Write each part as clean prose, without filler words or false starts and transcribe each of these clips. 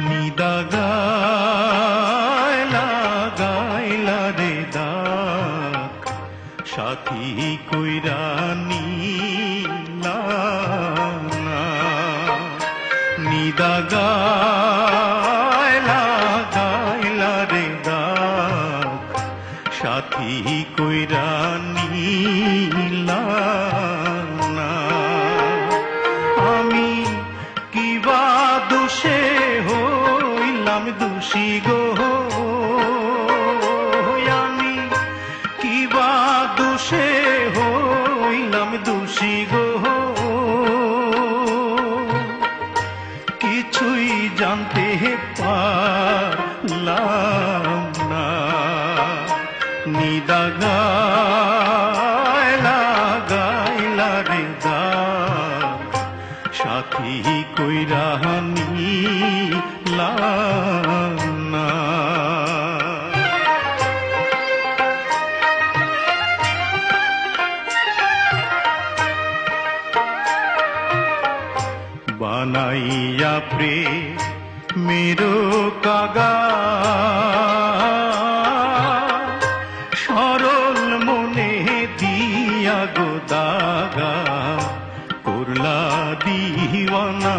নিদা গায়লা গায়লা রে দাগ সাথী কইরা নিলা না। নিদা গায়লা গায়লা রে দাগ সাথী কইরা নিলা না। আমি কিবা দোষে হইলাম দোষী গো, আমি কিবা দোষে হইলাম দোষী গো, কিছুই জানতে পারলাম না। নিদা গায়লা গায়লা রে দাগ সাথী কইরা নিলা না। বানাইয়া প্রেমের কাগাজ সরল মনে দিয়া গো দাগা করলা দিওয়ানা।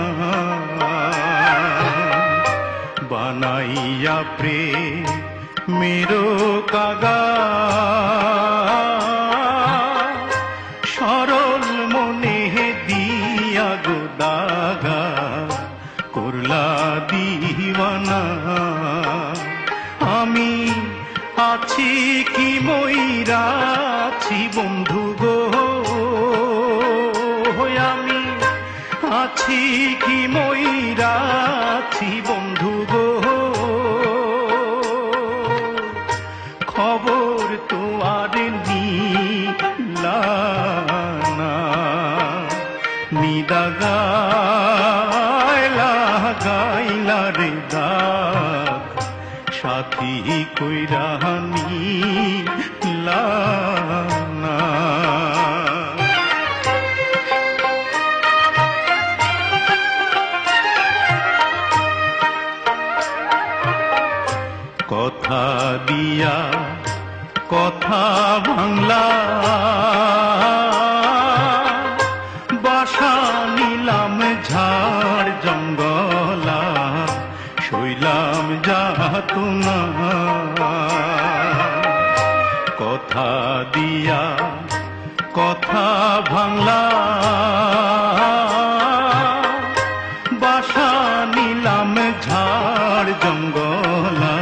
বানাইয়া প্রেমের কাগাজ সরল মনে দিয়া গো দাগা করলা দিওয়ানা। আমি আছি কি মইরাছি বন্ধু গো, আমি আছি কি মইরাছি বন্ধু গো, খবর তো আর নিলা না। নিদা গায়লা গায়লা রে দাগ সাথী কইরা নিলা না। কথা দিয়া কথা ভাঙলা, বাসা নিলাম ঝাড় জঙ্গলা, শৈলাম যাতনা। কথা দিয়া কথা ভাঙলা, বাসা নিলাম ঝাড় জঙ্গলা,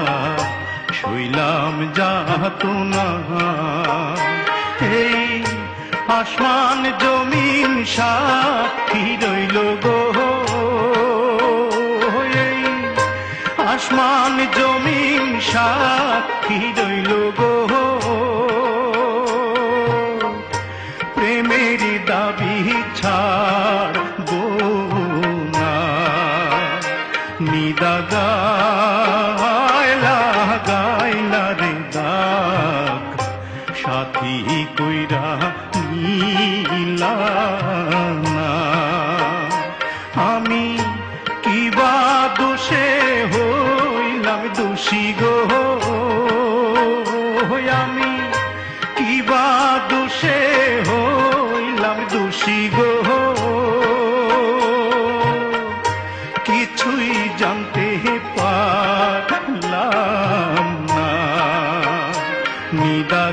শৈলাম যাতনা। এই আসমান জমিন সাক্ষী রইল গো, এই আসমান জমিন সাক্ষী রইল গো, প্রেমের দাবি ছাড়ব না। নিদা গায়লা গায়লা রে দাগ সাথী কইরা নিলা না। আমি কিবা দোষে হইলাম দোষী গো, আমি কিবা দোষে হইলাম দোষী গো, কিছুই জানতে পারলাম না। নিদা